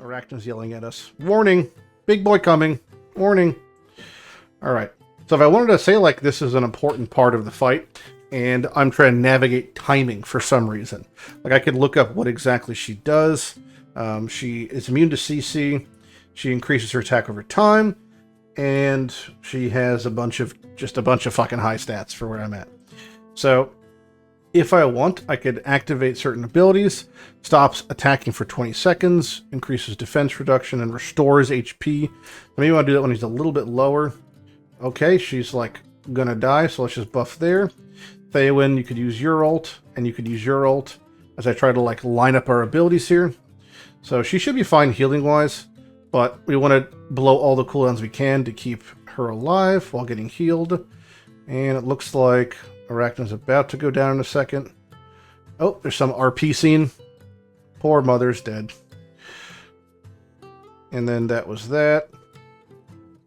Arachna's yelling at us. Warning! Big boy coming! Warning! Alright. So if I wanted to say, like, this is an important part of the fight, and I'm trying to navigate timing for some reason. Like, I could look up what exactly she does. She is immune to CC. She increases her attack over time. And she has just a bunch of fucking high stats for where I'm at. So, if I want, I could activate certain abilities. Stops attacking for 20 seconds. Increases defense reduction and restores HP. Maybe I want to do that when he's a little bit lower. Okay, she's like gonna die, so let's just buff there. Theowen, you could use your ult, and you could use your ult as I try to like line up our abilities here. So she should be fine healing wise, but we want to blow all the cooldowns we can to keep her alive while getting healed. And it looks like Arachna's about to go down in a second. Oh, there's some RP scene. Poor mother's dead. And then that was that.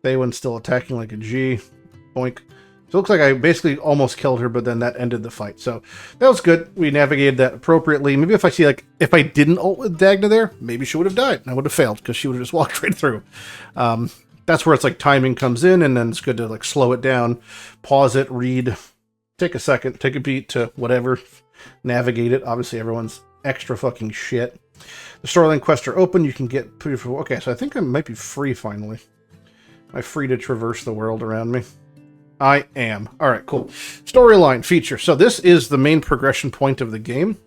Theowen's still attacking like a G. Boink. So it looks like I basically almost killed her, but then that ended the fight. So that was good. We navigated that appropriately. Maybe if I see, like, if I didn't ult with Dagna there, maybe she would have died. And I would have failed because she would have just walked right through. That's where it's like timing comes in, and then it's good to like slow it down, pause it, read, take a second, take a beat to whatever, navigate it. Obviously, everyone's extra fucking shit. The storyline quests are open. You can get... Okay, so I think I might be free finally. Am I free to traverse the world around me? I am. Alright, cool. Storyline feature. So this is the main progression point of the game.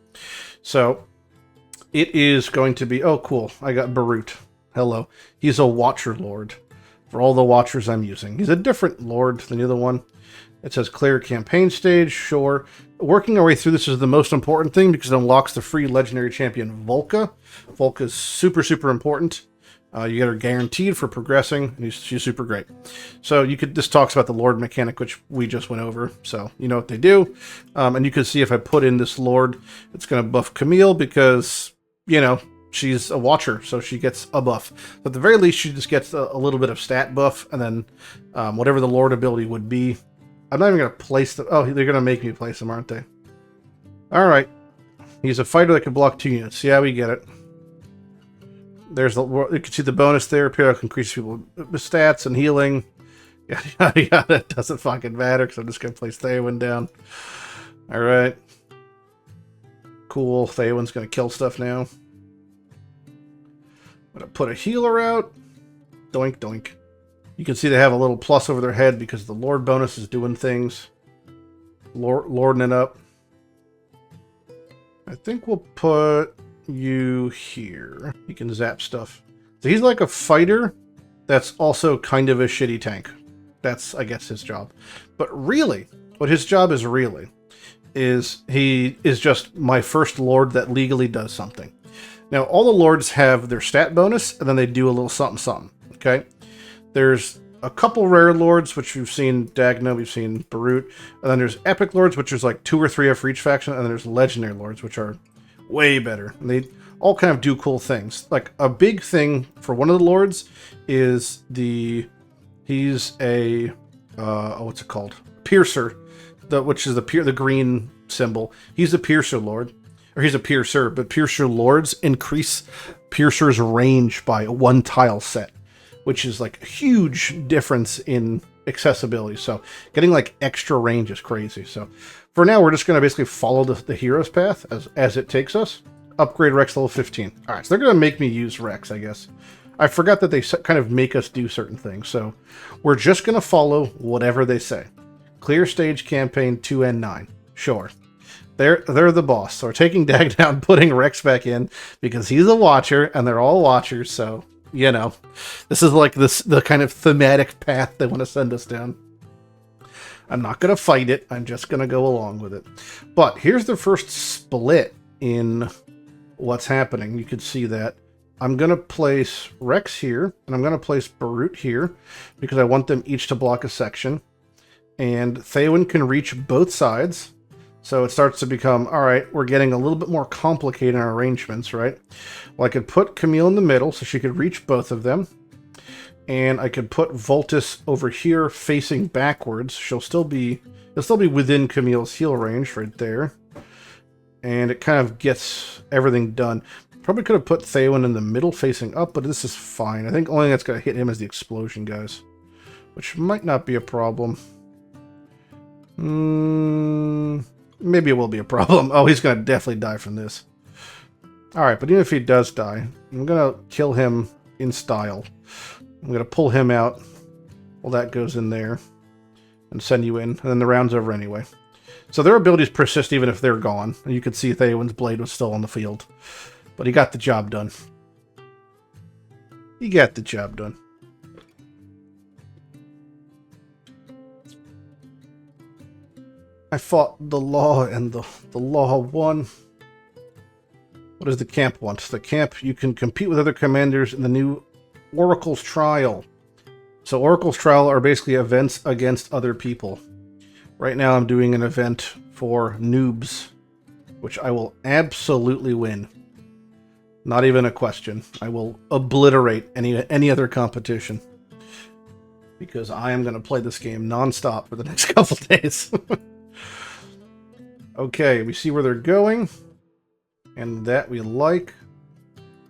So it is going to be... Oh, cool. I got Barut. Hello. He's a Watcher Lord. For all the Watchers I'm using. He's a different Lord than the other one. It says clear campaign stage. Sure. Working our way through this is the most important thing because it unlocks the free legendary champion Volca. Volca's super, super important. You get her guaranteed for progressing, and she's super great. So this talks about the Lord mechanic, which we just went over, so you know what they do. And you can see if I put in this Lord, it's going to buff Camille because, you know, she's a Watcher, so she gets a buff. But at the very least, she just gets a little bit of stat buff, and then whatever the Lord ability would be. I'm not even going to place them. Oh, they're going to make me place them, aren't they? Alright. He's a fighter that can block 2 units. Yeah, we get it. There's you can see the bonus there. Periodic increases people with stats and healing. Yada, yada, yada. It doesn't fucking matter because I'm just going to place Theowen down. Alright. Cool. Theowen's going to kill stuff now. I'm going to put a healer out. Doink, doink. You can see they have a little plus over their head because the Lord bonus is doing things. Lording it up. I think we'll put... you here. He can zap stuff. So he's like a fighter that's also kind of a shitty tank. That's, I guess, his job. But really, what his job is really is he is just my first Lord that legally does something. Now, all the Lords have their stat bonus, and then they do a little something something. Okay? There's a couple rare Lords, which we've seen Dagna, we've seen Barut, and then there's Epic Lords, which is like 2 or 3 for each faction, and then there's Legendary Lords, which are way better. And they all kind of do cool things. Like, a big thing for one of the Lords is he's a, what's it called? Piercer, which is the green symbol. He's a Piercer Lord. Or he's a Piercer, but Piercer Lords increase Piercer's range by 1 tile set, which is like a huge difference in accessibility. So getting like extra range is crazy. So for now, we're just going to basically follow the hero's path as it takes us. Upgrade Rex level 15. All right, so they're going to make me use Rex, I guess. I forgot that they kind of make us do certain things. So we're just going to follow whatever they say. Clear stage campaign 2N9. Sure. They're the boss. So we're taking Dag down, putting Rex back in because he's a Watcher and they're all Watchers. So, you know, this is like the kind of thematic path they want to send us down. I'm not going to fight it. I'm just going to go along with it. But here's the first split in what's happening. You can see that. I'm going to place Rex here, and I'm going to place Barut here, because I want them each to block a section. And Theowen can reach both sides. So it starts to become, all right, we're getting a little bit more complicated in our arrangements, right? Well, I could put Camille in the middle, so she could reach both of them. And I could put Voltus over here facing backwards. He'll still be within Camille's heal range right there. And it kind of gets everything done. Probably could have put Theowen in the middle facing up, but this is fine. I think only thing that's going to hit him is the explosion, guys. Which might not be a problem. Maybe it will be a problem. Oh, he's going to definitely die from this. Alright, but even if he does die, I'm going to kill him in style. I'm going to pull him out. Well, that goes in there. And send you in. And then the round's over anyway. So their abilities persist even if they're gone. And you can see Theowen's blade was still on the field. But he got the job done. He got the job done. I fought the law and the law won. What does the camp want? The camp, you can compete with other commanders in the new Oracle's Trial. So Oracle's Trial are basically events against other people. Right now I'm doing an event for noobs, which I will absolutely win. Not even a question. I will obliterate any other competition. Because I am going to play this game non-stop for the next couple days. Okay, we see where they're going. And that we like.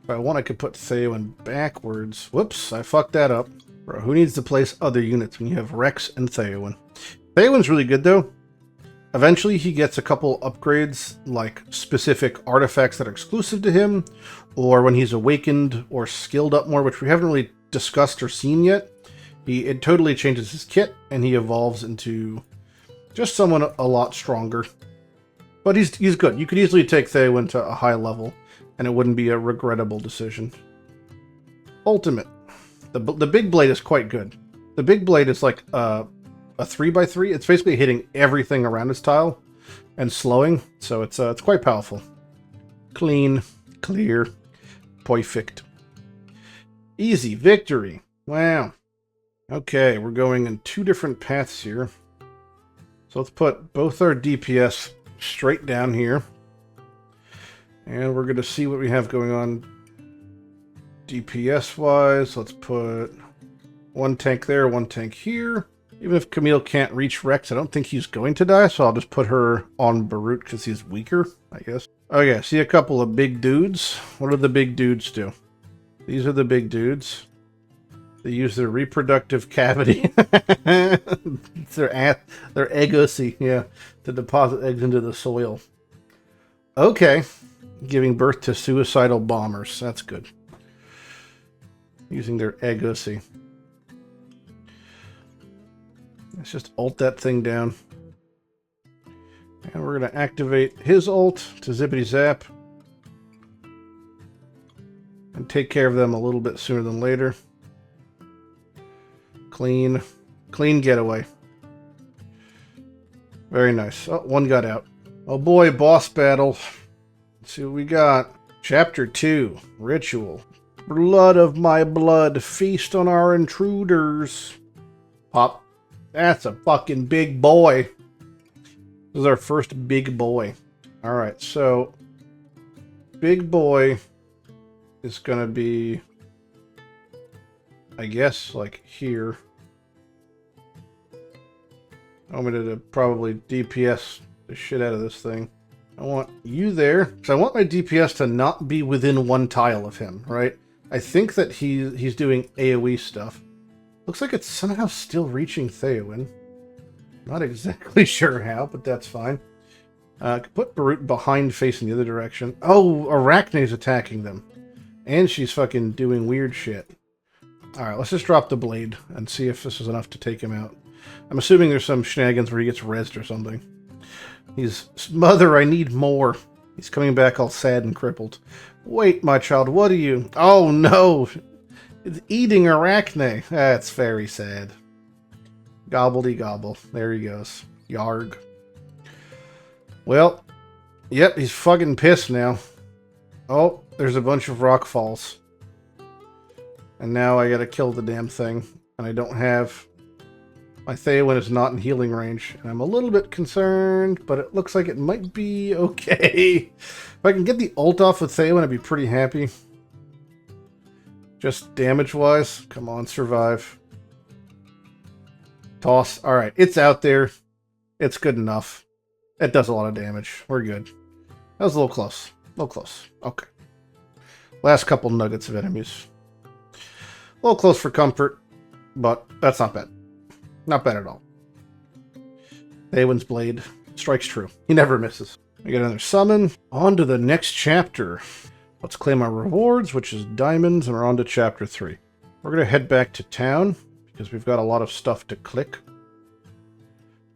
If I want, I could put Theowen backwards. Whoops, I fucked that up. Bro, who needs to place other units when you have Rex and Theowen? Theowen's really good, though. Eventually, he gets a couple upgrades, like specific artifacts that are exclusive to him, or when he's awakened or skilled up more, which we haven't really discussed or seen yet. It totally changes his kit, and he evolves into just someone a lot stronger. But he's good. You could easily take Theowen to a high level, and it wouldn't be a regrettable decision. Ultimate. The big blade is quite good. The big blade is like a 3x3. It's basically hitting everything around its tile and slowing, so it's quite powerful. Clean, clear, perfect. Easy victory. Wow. Okay, we're going in two different paths here. So let's put both our DPS straight down here. And we're going to see what we have going on DPS-wise. Let's put one tank there, one tank here. Even if Camille can't reach Rex, I don't think he's going to die, so I'll just put her on Barut because he's weaker, I guess. Okay, see a couple of big dudes. What do the big dudes do? These are the big dudes. They use their reproductive cavity. It's their egg-ussy, yeah, to deposit eggs into the soil. Okay. Giving birth to suicidal bombers. That's good. Using their egg-ussy. Let's just ult that thing down. And we're going to activate his ult to zippity zap. And take care of them a little bit sooner than later. Clean. Clean getaway. Very nice. Oh, one got out. Oh boy, boss battle. Let's see what we got. Chapter 2. Ritual. Blood of my blood. Feast on our intruders. Pop. That's a fucking big boy. This is our first big boy. Alright, so big boy is gonna be, I guess, like here. I'm gonna probably DPS the shit out of this thing. I want you there. So I want my DPS to not be within one tile of him, right? I think that he's doing AoE stuff. Looks like it's somehow still reaching Theowen. Not exactly sure how, but that's fine. Put Barut behind facing the other direction. Oh, Arachne's attacking them. And she's fucking doing weird shit. Alright, let's just drop the blade and see if this is enough to take him out. I'm assuming there's some shenanigans where he gets rezzed or something. He's, mother, I need more. He's coming back all sad and crippled. Wait, my child, what are you? Oh no! It's eating Arachne. That's very sad. Gobbledy gobble. There he goes. Yarg. Well, yep, he's fucking pissed now. Oh, there's a bunch of rock falls. And now I gotta kill the damn thing. And I don't have... My Theowen is not in healing range. And I'm a little bit concerned, but it looks like it might be okay. If I can get the ult off with Theowen, I'd be pretty happy. Just damage-wise. Come on, survive. Toss. Alright, it's out there. It's good enough. It does a lot of damage. We're good. That was a little close. A little close. Okay. Last couple nuggets of enemies. A little close for comfort, but that's not bad. Not bad at all. Eowyn's Blade strikes true. He never misses. We get another summon. On to the next chapter. Let's claim our rewards, which is diamonds, and we're on to chapter 3. We're going to head back to town, because we've got a lot of stuff to click.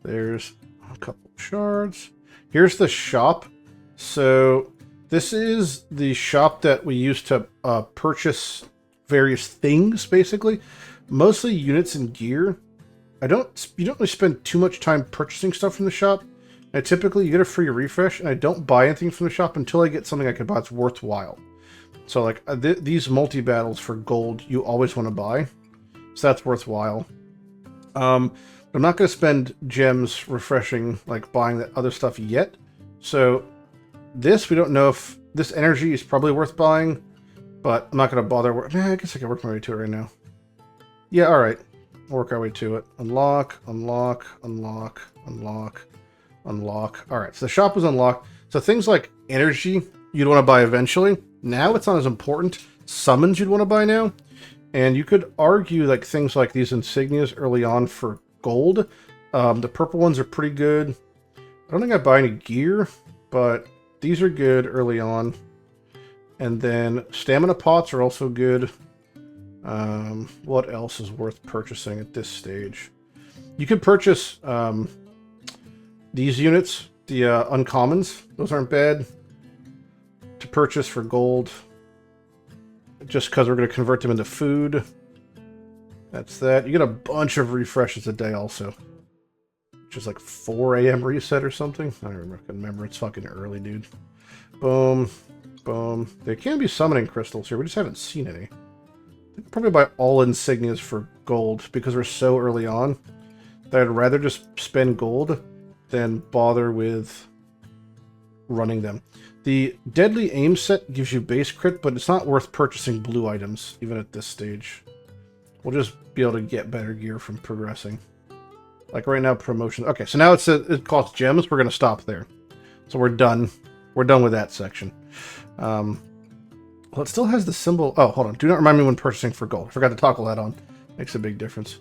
There's a couple of shards. Here's the shop. So this is the shop that we use to purchase various things, basically. Mostly units and gear. You don't really spend too much time purchasing stuff from the shop. I typically, you get a free refresh, and I don't buy anything from the shop until I get something I can buy that's worthwhile. So, like, these multi-battles for gold, you always want to buy. So that's worthwhile. I'm not going to spend gems refreshing, like, buying that other stuff yet. So, this, we don't know if... This energy is probably worth buying, but I'm not going to bother... I guess I can work my way to it right now. Yeah, alright. Work our way to it. Unlock, unlock, unlock, unlock, unlock. Alright, so the shop is unlocked. So things like energy, you'd want to buy eventually. Now it's not as important. Summons you'd want to buy now. And you could argue like things like these insignias early on for gold. The purple ones are pretty good. I don't think I buy any gear, but these are good early on. And then stamina pots are also good. What else is worth purchasing at this stage? You could purchase these units, the uncommons. Those aren't bad to purchase for gold. Just because we're going to convert them into food. That's that. You get a bunch of refreshes a day also. Which is like 4 a.m. reset or something. I don't remember. It's fucking early, dude. Boom. Boom. There can be summoning crystals here. We just haven't seen any. I could probably buy all insignias for gold because we're so early on that I'd rather just spend gold than bother with running them. The Deadly Aim set gives you base crit, but it's not worth purchasing blue items, even at this stage. We'll just be able to get better gear from progressing. Like right now, promotion. Okay, so now it costs gems. We're going to stop there. So we're done. We're done with that section. Well, it still has the symbol. Oh, hold on. Do not remind me when purchasing for gold. I forgot to toggle that on. Makes a big difference.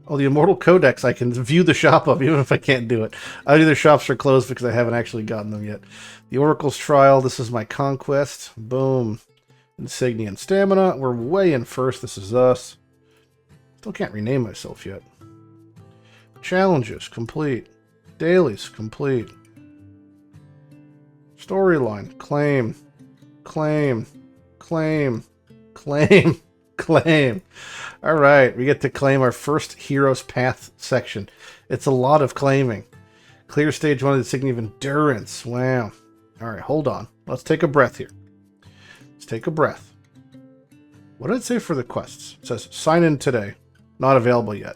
Oh, the Immortal Codex I can view the shop of, even if I can't do it. Either the shops are closed because I haven't actually gotten them yet. The Oracle's Trial. This is my conquest. Boom. Insignia and Stamina. We're way in first. This is us. Still can't rename myself yet. Challenges. Complete. Dailies. Complete. Storyline. Claim. Claim. Claim. Claim. Claim. All right, we get to claim our first Hero's Path section. It's a lot of claiming. Clear stage 1 of the Insignia of Endurance. Wow. All right, hold on. Let's take a breath here. Let's take a breath. What did it say for the quests? It says, sign in today. Not available yet.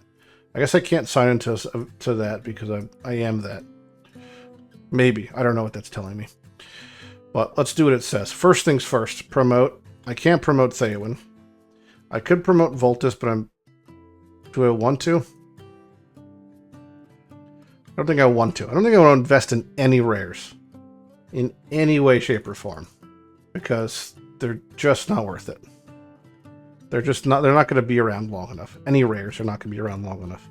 I guess I can't sign into to that because I am that. Maybe. I don't know what that's telling me. But let's do what it says. First things first. Promote. I can't promote Theowen. I could promote Voltus, but do I want to? I don't think I want to. I don't think I want to invest in any rares. In any way, shape, or form. Because they're just not worth it. They're not going to be around long enough. Any rares are not going to be around long enough.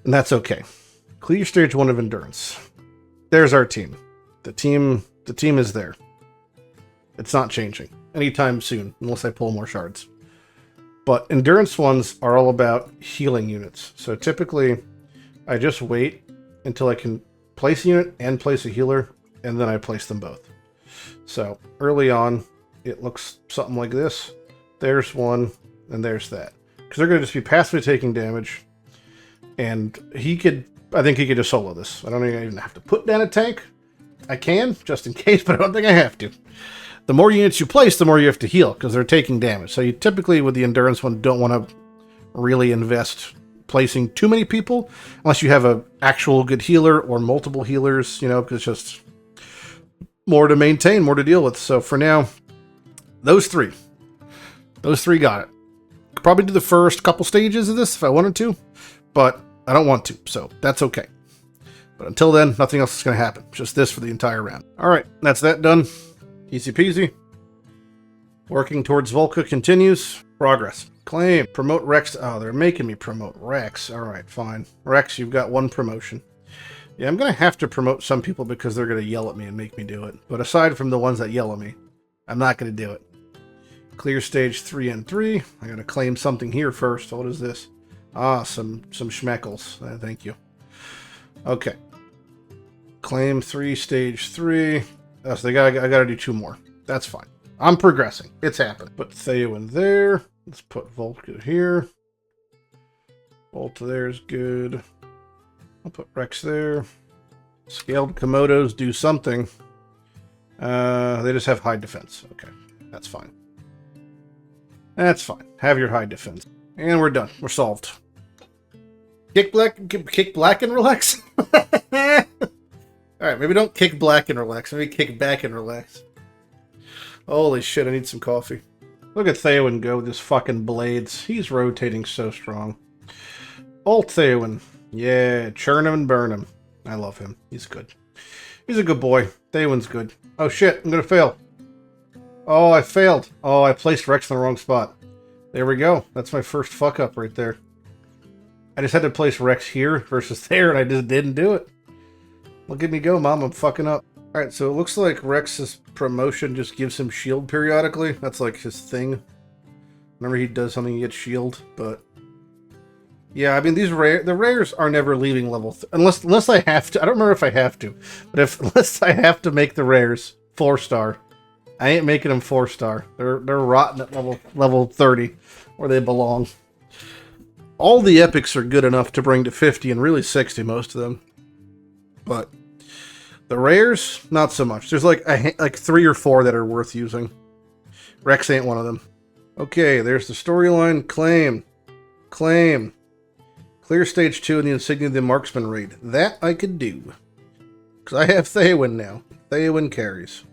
And that's okay. Clear stage 1 of Endurance. There's our team. The team is there. It's not changing anytime soon, unless I pull more shards. But Endurance ones are all about healing units. So typically, I just wait until I can place a unit and place a healer, and then I place them both. So early on, it looks something like this. There's one, and there's that. Because they're going to just be passively taking damage. And I think he could just solo this. I don't even have to put down a tank. I can, just in case, but I don't think I have to. The more units you place, the more you have to heal, because they're taking damage. So you typically, with the Endurance one, don't want to really invest placing too many people, unless you have an actual good healer or multiple healers, because it's just more to maintain, more to deal with. So for now, those three got it. Could probably do the first couple stages of this if I wanted to, but I don't want to, so that's okay. But until then, nothing else is going to happen. Just this for the entire round. All right, that's that done. Easy peasy. Working towards Volca continues. Progress. Claim. Promote Rex. Oh, they're making me promote Rex. Alright, fine. Rex, you've got 1 promotion. Yeah, I'm going to have to promote some people because they're going to yell at me and make me do it. But aside from the ones that yell at me, I'm not going to do it. Clear stage 3 and 3. I got to claim something here first. What is this? Ah, some schmeckles. Thank you. Okay. Claim 3, stage 3. Oh, so I got to do 2 more. That's fine. I'm progressing. It's happened. Put Theo in there. Let's put Volca here. Volta there is good. I'll put Rex there. Scaled Komodos do something. They just have high defense. Okay, that's fine. That's fine. Have your high defense. And we're done. We're solved. Kick black and relax? Alright, maybe don't kick black and relax. Maybe kick back and relax. Holy shit, I need some coffee. Look at Theowen go with his fucking blades. He's rotating so strong. Old Theowen. Yeah, churn him and burn him. I love him. He's good. He's a good boy. Theowen's good. Oh shit, I'm gonna fail. Oh, I failed. Oh, I placed Rex in the wrong spot. There we go. That's my first fuck up right there. I just had to place Rex here versus there, and I just didn't do it. Look at me go, Mom. I'm fucking up. Alright, so it looks like Rex's promotion just gives him shield periodically. That's like his thing. Whenever he does something, he gets shield, but... Yeah, I mean, the rares are never leaving level... Unless I have to. I don't remember if I have to. But unless I have to make the rares 4-star, I ain't making them 4-star. They're rotten at level 30, where they belong. All the epics are good enough to bring to 50, and really 60, most of them. But... the rares, not so much. There's like 3 or 4 that are worth using. Rex ain't one of them. Okay, there's the storyline. Claim. Claim. Clear stage 2 in the Insignia of the Marksman raid. That I could do. Because I have Theowen now. Theowen carries.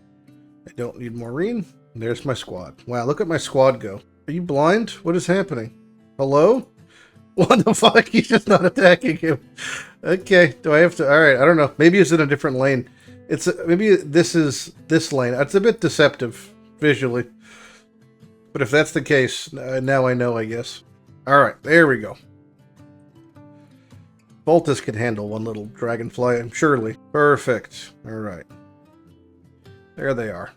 I don't need Maureen. There's my squad. Wow, look at my squad go. Are you blind? What is happening? Hello? What the fuck? He's just not attacking him. Okay, do I have to... Alright, I don't know. Maybe it's in a different lane. Maybe this is this lane. It's a bit deceptive, visually. But if that's the case, now I know, I guess. Alright, there we go. Voltus can handle one little dragonfly, surely. Perfect. Alright. There they are.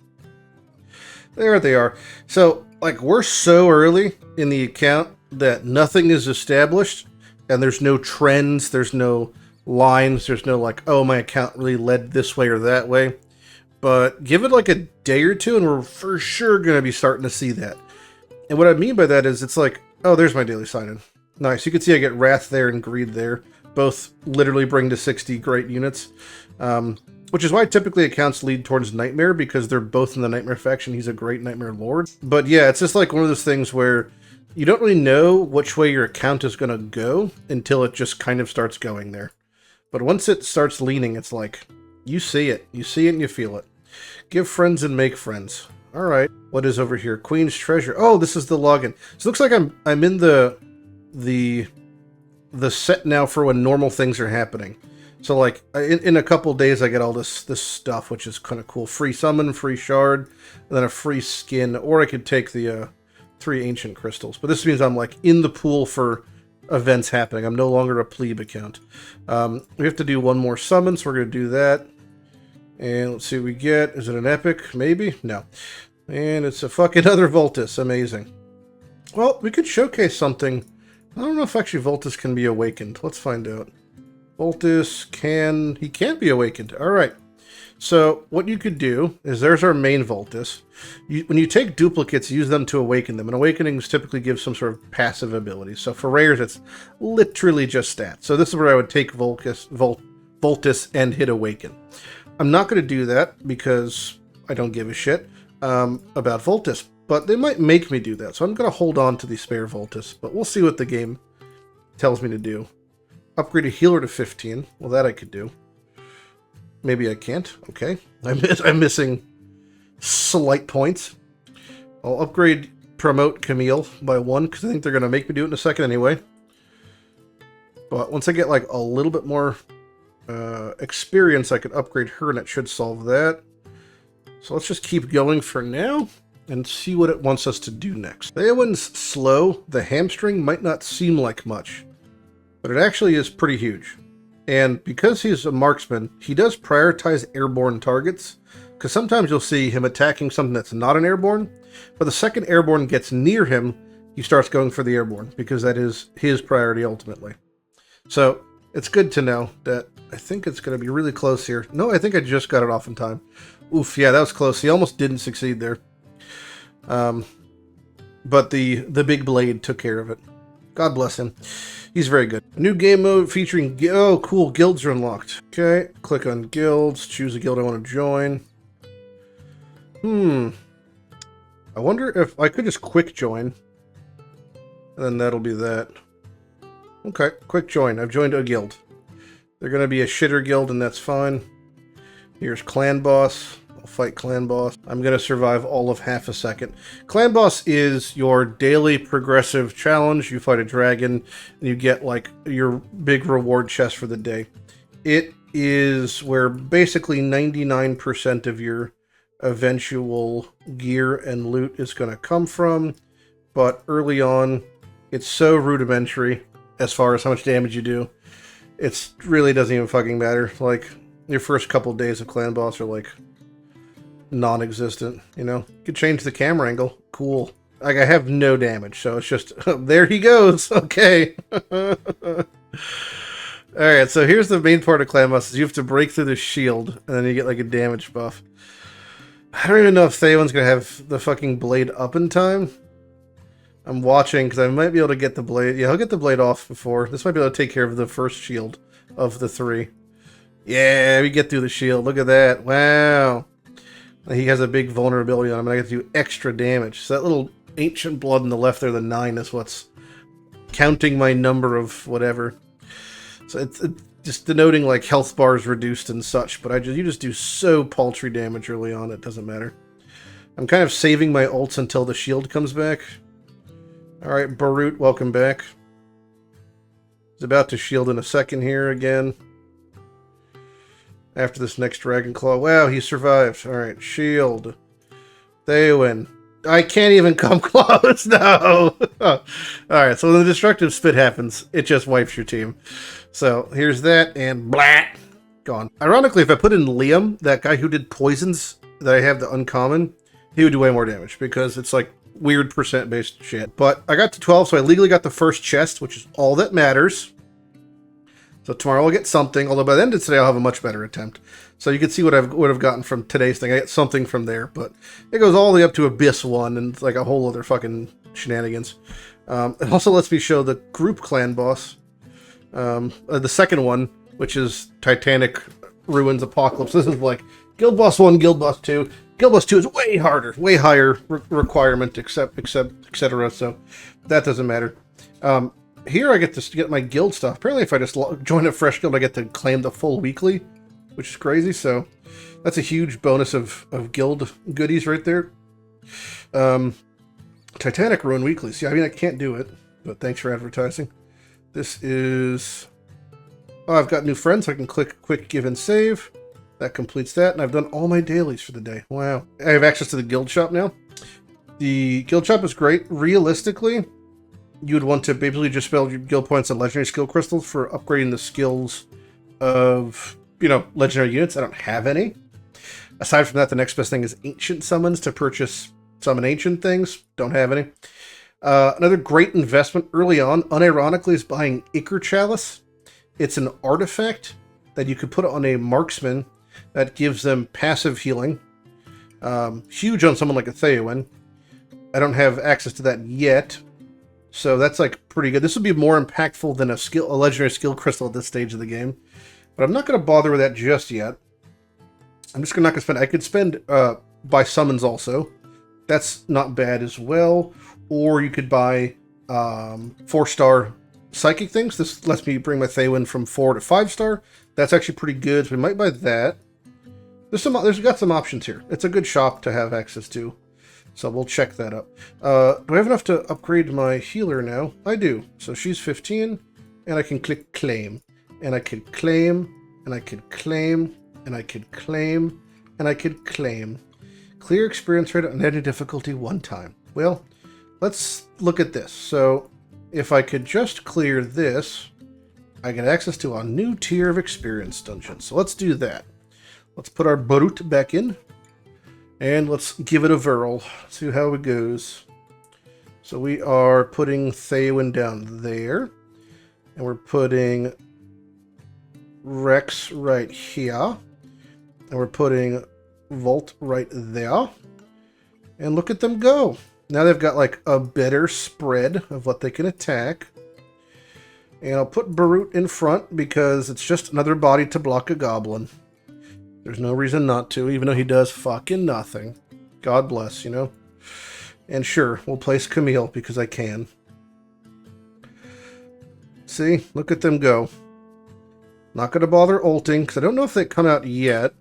There they are. So, like, we're so early in the account that nothing is established, and there's no trends, there's no lines, there's no like, oh, my account really led this way or that way. But give it like a day or two, and we're for sure going to be starting to see that. And what I mean by that is, it's like, oh, there's my daily sign-in. Nice. You can see I get Wrath there and Greed there. Both literally bring to 60 great units. Which is why typically accounts lead towards Nightmare, because they're both in the Nightmare faction. He's a great Nightmare Lord. But yeah, it's just like one of those things where you don't really know which way your account is going to go until it just kind of starts going there. But once it starts leaning, it's like, you see it. You see it and you feel it. Give friends and make friends. All right. What is over here? Queen's Treasure. Oh, this is the login. So it looks like I'm in the set now for when normal things are happening. So like in a couple days I get all this stuff, which is kind of cool. Free summon, free shard, and then a free skin, or I could take the 3 ancient crystals. But this means I'm like in the pool for events happening. I'm no longer a plebe account. We have to do one more summon, so we're going to do that. And let's see what we get. Is it an epic? Maybe? No. And it's a fucking other Voltus. Amazing. Well, we could showcase something. I don't know if actually Voltus can be awakened. Let's find out. Voltus can be awakened. All right. So what you could do is there's our main Voltus. When you take duplicates, use them to awaken them. And awakenings typically give some sort of passive ability. So for rares, it's literally just stats. So this is where I would take Voltus and hit awaken. I'm not going to do that because I don't give a shit about Voltus. But they might make me do that. So I'm going to hold on to the spare Voltus. But we'll see what the game tells me to do. Upgrade a healer to 15. Well, that I could do. Maybe I can't. Okay. I'm missing slight points. I'll upgrade promote Camille by 1 because I think they're going to make me do it in a second anyway. But once I get like a little bit more experience, I could upgrade her and it should solve that. So let's just keep going for now. and see what it wants us to do next. Theowen's slow. The hamstring might not seem like much, but it actually is pretty huge. And because he's a marksman, he does prioritize airborne targets, because sometimes you'll see him attacking something that's not an airborne, but the second airborne gets near him, he starts going for the airborne, because that is his priority ultimately. So it's good to know that. I think it's going to be really close here. No, I think I just got it off in time. Oof, yeah, that was close. He almost didn't succeed there. But the big blade took care of it. God bless him. He's very good. New game mode featuring... Oh, cool. Guilds are unlocked. Okay, click on guilds. Choose a guild I want to join. I wonder if I could just quick join. And then that'll be that. Okay, quick join. I've joined a guild. They're going to be a shitter guild, and that's fine. Here's Clan Boss. I'll fight Clan Boss. I'm going to survive all of half a second. Clan Boss is your daily progressive challenge. You fight a dragon, and you get, like, your big reward chest for the day. It is where basically 99% of your eventual gear and loot is going to come from. But early on, it's so rudimentary as far as how much damage you do. It really doesn't even fucking matter. Like, your first couple days of Clan Boss are, like, non-existent, you know? You could change the camera angle. Cool. Like, I have no damage, so it's just, there he goes. Okay. Alright, so here's the main part of Clan Boss, is you have to break through the shield, and then you get, like, a damage buff. I don't even know if Theowen's gonna have the fucking blade up in time. I'm watching, because I might be able to get the blade. Yeah, I'll get the blade off before. This might be able to take care of the first shield of the 3. Yeah, we get through the shield. Look at that. Wow. He has a big vulnerability on him, and I get to do extra damage. So that little ancient blood on the left there, the 9, is what's counting my number of whatever. So it's just denoting, like, health bars reduced and such, but you just do so paltry damage early on, it doesn't matter. I'm kind of saving my ults until the shield comes back. Alright, Barut, welcome back. He's about to shield in a second here again. After this next Dragon Claw. Wow, he survived. Alright, shield. Theowen. I can't even come close, no! Alright, so when the destructive spit happens, it just wipes your team. So, here's that, and blah! Gone. Ironically, if I put in Liam, that guy who did poisons that I have the uncommon, he would do way more damage, because it's like weird percent-based shit. But I got to 12, so I legally got the first chest, which is all that matters. So tomorrow I'll get something, although by the end of today I'll have a much better attempt. So you can see what I would have gotten from today's thing. I get something from there, but it goes all the way up to Abyss 1, and it's like a whole other fucking shenanigans. It also lets me show the group clan boss. The second one, which is Titanic Ruins Apocalypse. This is like Guild Boss 1, Guild Boss 2. Guild Boss 2 is way harder, way higher requirement, etc. So that doesn't matter. Here I get to get my guild stuff. Apparently if I just join a fresh guild, I get to claim the full weekly, which is crazy. So that's a huge bonus of guild goodies right there. Titanic Ruin Weekly. See, I mean, I can't do it, but thanks for advertising. This is... Oh, I've got new friends, so I can click quick give and save. That completes that, and I've done all my dailies for the day. Wow. I have access to the guild shop now. The guild shop is great. Realistically, you would want to basically just spend your guild points on legendary skill crystals for upgrading the skills of, you know, legendary units. I don't have any. Aside from that, the next best thing is ancient summons to purchase summon ancient things. Don't have any. Another great investment early on, unironically, is buying Ichor Chalice. It's an artifact that you could put on a marksman that gives them passive healing. Huge on someone like a Theowen. I don't have access to that yet, so that's like pretty good. This would be more impactful than a legendary skill crystal at this stage of the game, but I'm not going to bother with that just yet. I'm just not going to spend. I could spend buy summons also. That's not bad as well. Or you could buy 4-star psychic things. This lets me bring my Theowen from 4 to 5-star. That's actually pretty good. So we might buy that. There's got some options here. It's a good shop to have access to. So we'll check that up. Do I have enough to upgrade my healer now? I do. So she's 15, and I can click claim. And I could claim, and I could claim, and I could claim, and I could claim. Clear experience rate on any difficulty 1 time. Well, let's look at this. So if I could just clear this, I get access to a new tier of experience dungeon. So let's do that. Let's put our brute back in. And let's give it a whirl. See how it goes. So we are putting Theowen down there. And we're putting Rex right here. And we're putting Volt right there. And look at them go. Now they've got like a better spread of what they can attack. And I'll put Barut in front because it's just another body to block a goblin. There's no reason not to, even though he does fucking nothing. God bless, you know. And sure, we'll place Camille because I can. See? Look at them go. Not going to bother ulting because I don't know if they come out yet.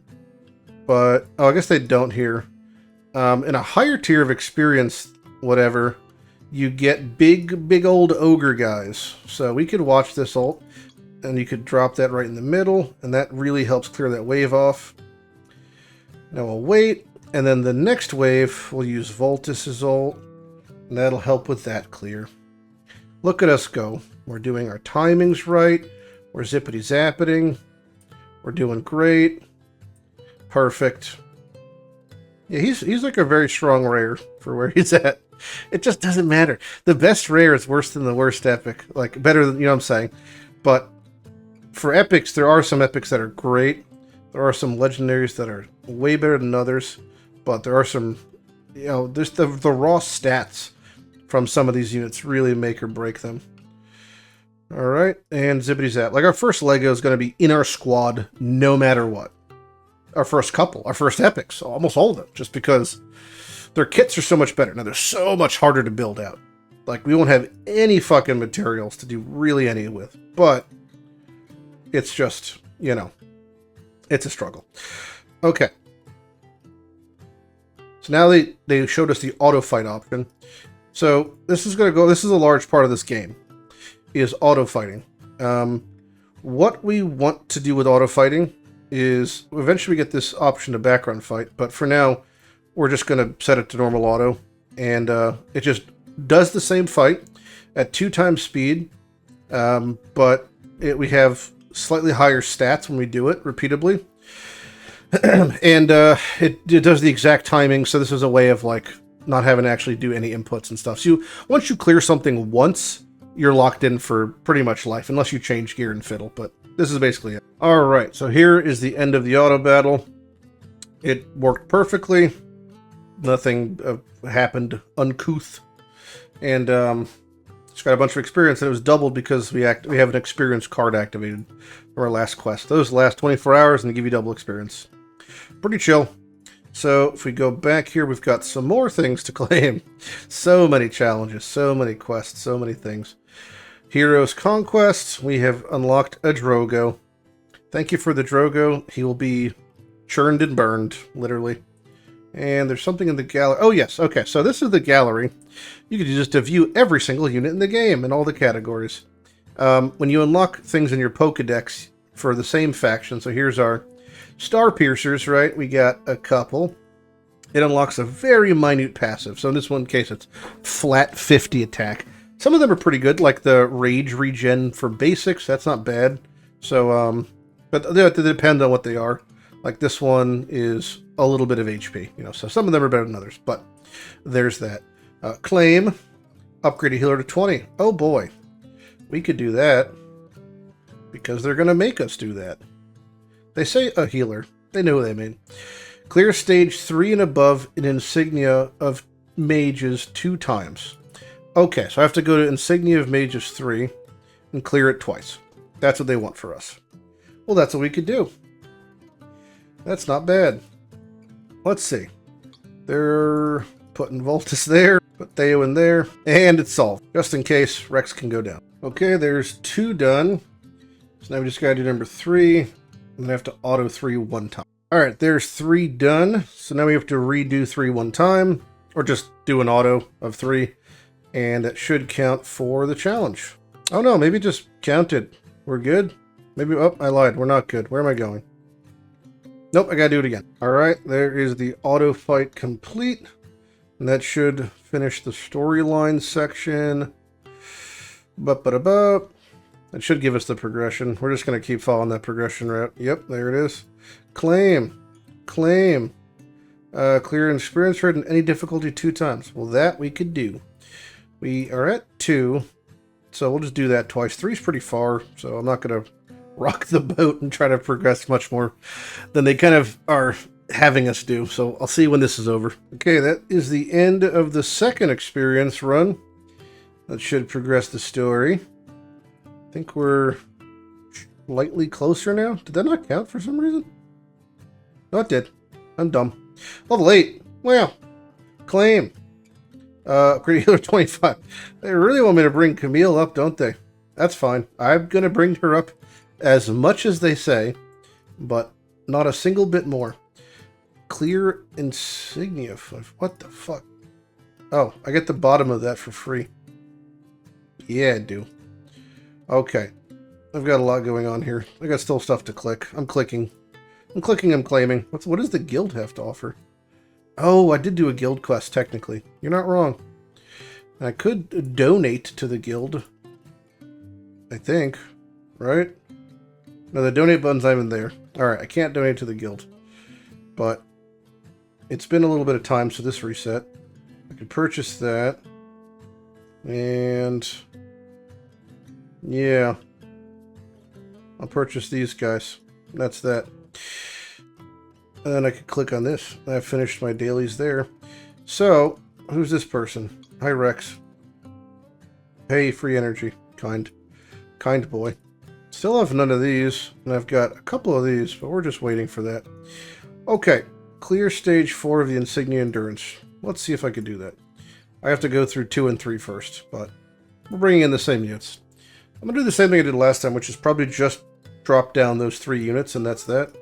But, oh, I guess they don't here. In a higher tier of experience, whatever, you get big old ogre guys. So we could watch this ult, and you could drop that right in the middle, and that really helps clear that wave off. Now we'll wait, and then the next wave, we'll use Voltus's ult, and that'll help with that clear. Look at us go. We're doing our timings right. We're zippity-zappeting. We're doing great. Perfect. Yeah, he's like a very strong rare for where he's at. It just doesn't matter. The best rare is worse than the worst epic. Like, better than, you know what I'm saying? But for epics, there are some epics that are great. There are some legendaries that are way better than others. But there are some, you know, there's the raw stats from some of these units really make or break them. Alright, and zippity zap. Like, our first Lego is going to be in our squad no matter what. Our first couple, our first epics, almost all of them, just because their kits are so much better. Now, they're so much harder to build out. Like, we won't have any fucking materials to do really any with. But it's just, you know, it's a struggle. Okay. So now they showed us the auto fight option. So this is going to go, this is a large part of this game, is auto fighting. What we want to do with auto fighting is eventually we get this option to background fight, but for now, we're just going to set it to normal auto, and it just does the same fight at 2 times speed, but we have slightly higher stats when we do it repeatedly, and it does the exact timing, so this is a way of like not having to actually do any inputs and stuff. So once you clear something once, you're locked in for pretty much life, unless you change gear and fiddle, but this is basically it. Alright, so here is the end of the auto battle. It worked perfectly. Nothing happened uncouth. And just got a bunch of experience, and it was doubled because we have an experience card activated from our last quest. Those last 24 hours, and they give you double experience. Pretty chill. So if we go back here, we've got some more things to claim. So many challenges, so many quests, so many things. Heroes Conquest, we have unlocked a Drogo. Thank you for the Drogo. He will be churned and burned, literally. And there's something in the gallery. Oh, yes. Okay, so this is the gallery. You can use this to view every single unit in the game in all the categories. When you unlock things in your Pokedex for the same faction, so here's our Star Piercers, right? We got a couple. It unlocks a very minute passive. So in this one case, it's flat 50 attack. Some of them are pretty good, like the Rage Regen for basics. That's not bad. So, but they depend on what they are. Like this one is a little bit of HP, you know, so some of them are better than others, but there's that. Claim, upgrade a healer to 20. Oh boy, we could do that because they're going to make us do that. They say a healer. They know what they mean. Clear stage 3 and above in Insignia of Mages 2 times. Okay, so I have to go to Insignia of Mages 3 and clear it twice. That's what they want for us. Well, that's what we could do. That's not bad. Let's see. They're putting Voltus there, put Theo in there, and it's solved. Just in case Rex can go down. Okay, there's 2 done. So now we just gotta do number 3, and then I have to auto 3 1 time. Alright, there's 3 done. So now we have to redo 3 1 time, or just do an auto of 3, and that should count for the challenge. Oh no, maybe just counted. We're good? Maybe, oh, I lied. We're not good. Where am I going? Nope, I gotta do it again. Alright, there is the auto fight complete. And that should finish the storyline section. That should give us the progression. We're just gonna keep following that progression route. Yep, there it is. Claim. Claim. Clear an experience rate in any difficulty 2 times. Well, that we could do. We are at 2, so we'll just do that twice. 3's pretty far, so I'm not going to rock the boat and try to progress much more than they kind of are having us do. So I'll see when this is over. Okay, that is the end of the second experience run. That should progress the story. I think we're slightly closer now. Did that not count for some reason? No, it did. I'm dumb. Level 8. Wow. Claim. Upgrade healer 25. They really want me to bring Camille up, don't they? That's fine. I'm going to bring her up as much as they say, but not a single bit more. Clear insignia. What the fuck? Oh, I get the bottom of that for free. Yeah, I do. Okay. I've got a lot going on here. I got still stuff to click. I'm clicking. I'm claiming. What does the guild have to offer? Oh, I did do a guild quest, technically. You're not wrong. I could donate to the guild. I think. Right? No, the donate button's not even there. Alright, I can't donate to the guild. But it's been a little bit of time, so this reset. I could purchase that. And yeah. I'll purchase these guys. That's that. And then I could click on this. I've finished my dailies there. So, who's this person? Hi, Rex. Hey, free energy. Kind boy. Still have none of these. And I've got a couple of these, but we're just waiting for that. Okay. Clear stage 4 of the Insignia Endurance. Let's see if I can do that. I have to go through 2 and 3 first, but we're bringing in the same units. I'm going to do the same thing I did last time, which is probably just drop down those 3 units, and that's that.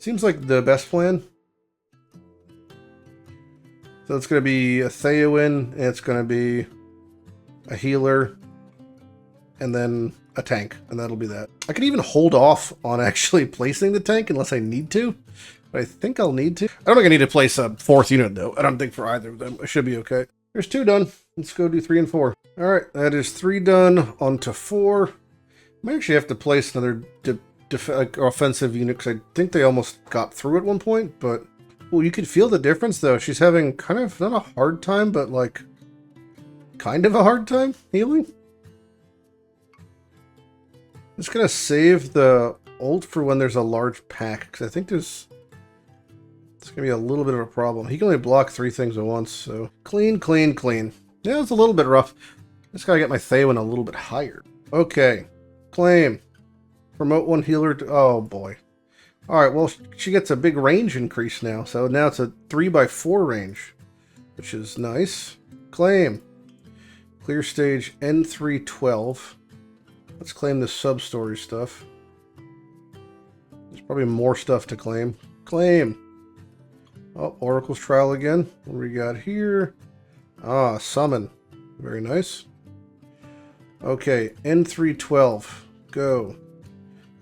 Seems like the best plan. So it's going to be a Theowen, and it's going to be a healer, and then a tank, and that'll be that. I could even hold off on actually placing the tank unless I need to, but I think I'll need to. I don't think I need to place a 4th unit, though. I don't think for either of them. I should be okay. There's 2 done. Let's go do 3 and 4. All right, that is 3 done. On to 4. I might actually have to place another offensive unit, because I think they almost got through at one point, but well, you could feel the difference, though. She's having kind of, not a hard time, but like kind of a hard time healing. I'm just going to save the ult for when there's a large pack, because I think it's going to be a little bit of a problem. He can only block 3 things at once, so clean. Yeah, it's a little bit rough. Just got to get my Theowen a little bit higher. Okay, claim. Promote 1 healer to... Oh, boy. Alright, well, she gets a big range increase now. So now it's a 3x4 range, which is nice. Claim. Clear stage N312. Let's claim the sub-story stuff. There's probably more stuff to claim. Claim. Oh, Oracle's Trial again. What do we got here? Ah, Summon. Very nice. Okay, N312. Go.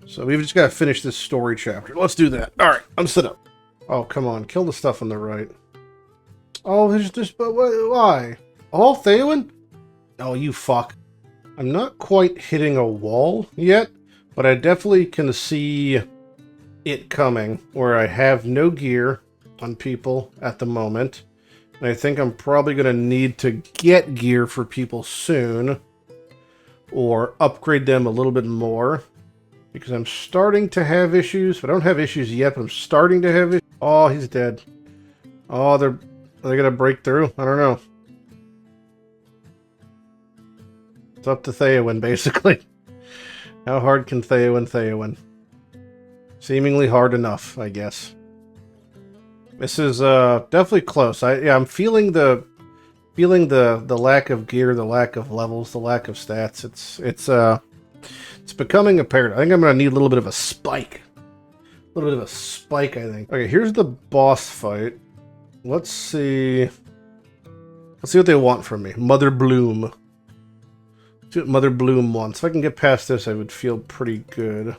So we've just got to finish this story chapter. Let's do that. All right, I'm set up. Oh, come on. Kill the stuff on the right. Oh, there's just... But why? All Theowen? Oh, you fuck. I'm not quite hitting a wall yet, but I definitely can see it coming, where I have no gear on people at the moment. And I think I'm probably going to need to get gear for people soon, or upgrade them a little bit more. Because I'm starting to have issues. I don't have issues yet, but I'm starting to have issues. Oh, he's dead. Oh, are they going to break through? I don't know. It's up to Theowen, basically. How hard can Theowen? Seemingly hard enough, I guess. This is definitely close. I'm feeling the lack of gear, the lack of levels, the lack of stats. It's becoming apparent. I think I'm going to need a little bit of a spike. A little bit of a spike, I think. Okay, here's the boss fight. Let's see. Let's see what they want from me. Mother Bloom. Let's see what Mother Bloom wants. If I can get past this, I would feel pretty good.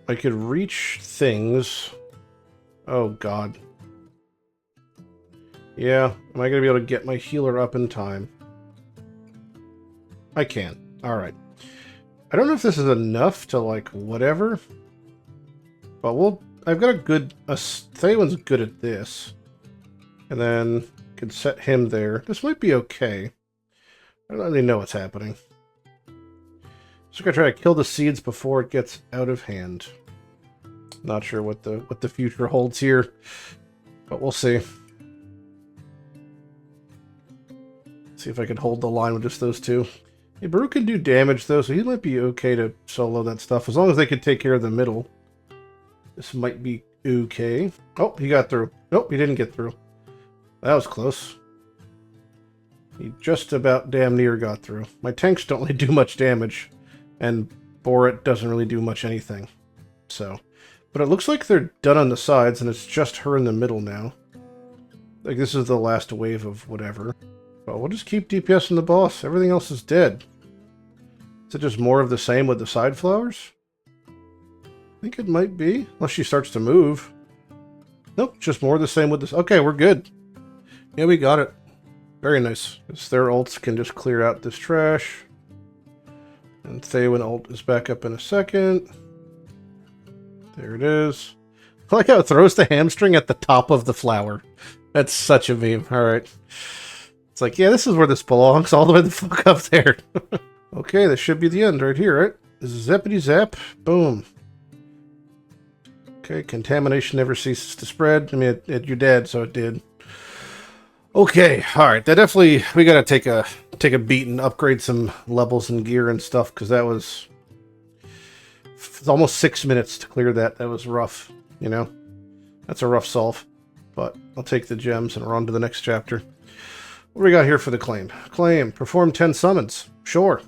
I could reach things. Oh, God. Yeah, am I going to be able to get my healer up in time? I can. Alright. I don't know if this is enough to, like, whatever. But we'll... I've got a good... Thaywin's good at this. And then... can set him there. This might be okay. I don't really know what's happening. Just gonna try to kill the seeds before it gets out of hand. Not sure what the future holds here, but we'll see. See if I can hold the line with just those two. Hey, Baru can do damage though, so he might be okay to solo that stuff as long as they can take care of the middle. This might be okay. Oh, he got through. Nope, he didn't get through. That was close. He just about damn near got through. My tanks don't really do much damage, and Borat doesn't really do much anything. So, but it looks like they're done on the sides, and it's just her in the middle now. Like, this is the last wave of whatever. But we'll just keep DPSing the boss. Everything else is dead. Is it just more of the same with the side flowers? I think it might be, unless she starts to move. Nope, just more of the same with this. Okay, we're good. Yeah, we got it. Very nice. Because their ults can just clear out this trash. And Thaywin ult is back up in a second. There it is. I like how it throws the hamstring at the top of the flower. That's such a meme. Alright. It's like, yeah, this is where this belongs. All the way the fuck up there. Okay, this should be the end right here, right? Zappity zap. Boom. Okay, contamination never ceases to spread. I mean, you're dead, so it did. Okay, alright. That definitely... we gotta take a beat and upgrade some levels and gear and stuff, because that was... it's almost 6 minutes to clear that. That was rough, you know? That's a rough solve. But I'll take the gems and we're on to the next chapter. What do we got here for the claim? Claim. Perform 10 summons. Sure.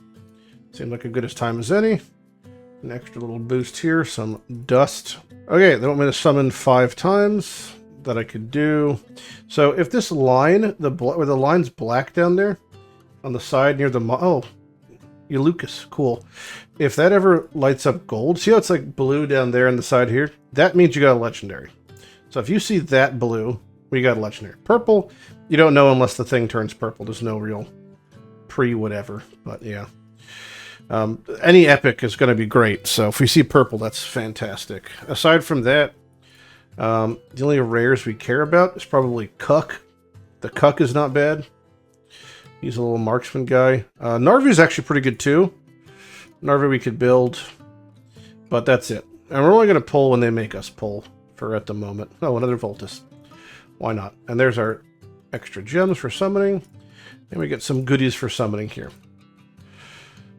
Seemed like a good as time as any. An extra little boost here. Some dust. Okay, they want me to summon 5 times. That I could do. So if this line, where the line's black down there, on the side near the... oh, Lucas. Cool. If that ever lights up gold, see how it's like blue down there on the side here? That means you got a legendary. So if you see that blue, we got a legendary. Purple, you don't know unless the thing turns purple. There's no real pre-whatever, but yeah. Any epic is going to be great, so if we see purple, that's fantastic. Aside from that, the only rares we care about is probably Cuck. The Cuck is not bad. He's a little marksman guy. Narvi is actually pretty good too. Narvi we could build, but that's it. And we're only going to pull when they make us pull for at the moment. Oh, another Voltus. Why not? And there's our extra gems for summoning. And we get some goodies for summoning here.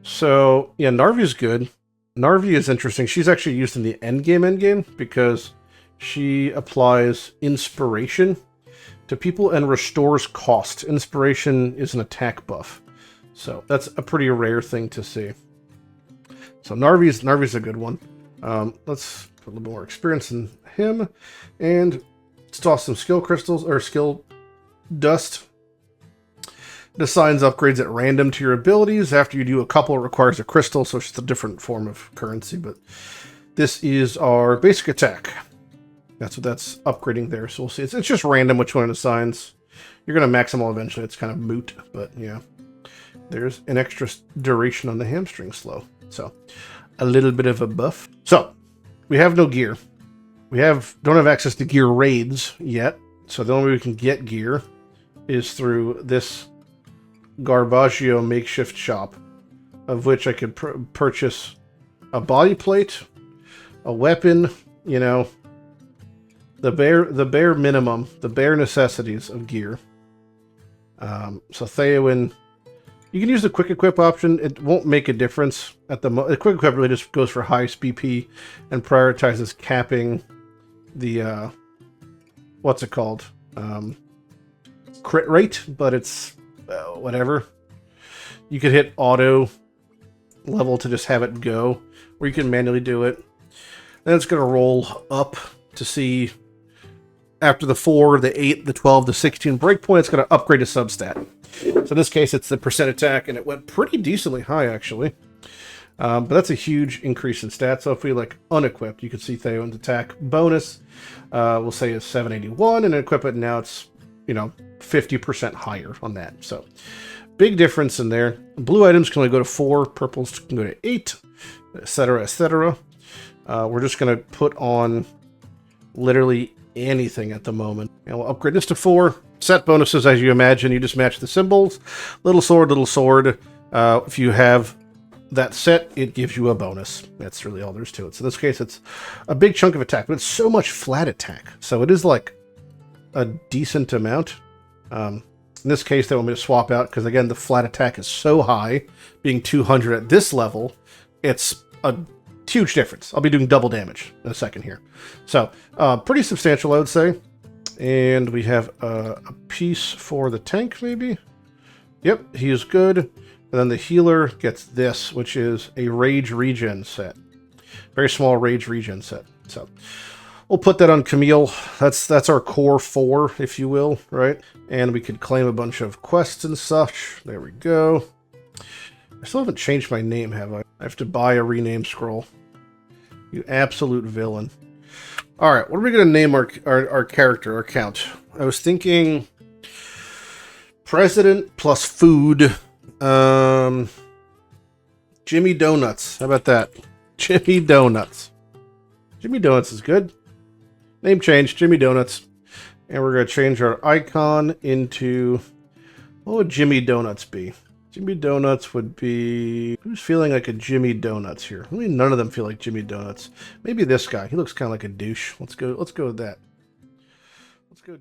So, yeah, Narvi is good. Narvi is interesting. She's actually used in the endgame because she applies inspiration to people and restores cost. Inspiration is an attack buff. So that's a pretty rare thing to see. So Narvi's a good one. Let's put a little more experience in him. And let's toss some skill crystals, or skill dust. It assigns upgrades at random to your abilities. After you do a couple, it requires a crystal, so it's just a different form of currency. But this is our basic attack. That's what that's upgrading there. So we'll see. It's just random which one it assigns. You're going to max them all eventually. It's kind of moot, but yeah. There's an extra duration on the hamstring slow. So a little bit of a buff. So we have no gear. We don't have access to gear raids yet. So the only way we can get gear is through this Garbaggio makeshift shop, of which I could purchase a body plate, a weapon, you know, the bare minimum, the bare necessities of gear. So Thaywin, you can use the quick equip option. It won't make a difference at the quick equip really just goes for highest BP and prioritizes capping the what's it called, crit rate, but it's whatever. You could hit auto level to just have it go, or you can manually do it. Then it's going to roll up to see after the 4, the 8, the 12, the 16 breakpoint, it's going to upgrade to substat. So in this case, it's the percent attack, and it went pretty decently high, actually. But that's a huge increase in stats. So if we like unequip, you can see Theon's attack bonus, we'll say is 781, and equip it, and now it's, you know, 50% higher on that. So big difference in there. Blue items can only go to 4, purples can go to 8, etc., etc. We're just going to put on literally anything at the moment. And we'll upgrade this to 4. Set bonuses, as you imagine, you just match the symbols. Little sword, little sword. If you have that set, it gives you a bonus. That's really all there is to it. So in this case, it's a big chunk of attack, but it's so much flat attack. So it is like a decent amount. In this case, they want me to swap out because, again, the flat attack is so high. Being 200 at this level, it's a huge difference. I'll be doing double damage in a second here. So pretty substantial, I would say. And we have a piece for the tank, maybe? Yep, he is good. And then the healer gets this, which is a rage regen set. Very small rage regen set. So we'll put that on Camille. That's our core 4, if you will, right? And we could claim a bunch of quests and such. There we go. I still haven't changed my name, have I? I have to buy a rename scroll. You absolute villain. Alright, what are we going to name our character, our count? I was thinking President plus food. Jimmy Donuts. How about that? Jimmy Donuts. Jimmy Donuts is good. Name change, Jimmy Donuts. And we're going to change our icon into... What would Jimmy Donuts be? Jimmy Donuts would be... Who's feeling like a Jimmy Donuts here? I mean, none of them feel like Jimmy Donuts. Maybe this guy. He looks kind of like a douche. Let's go with that. Let's go.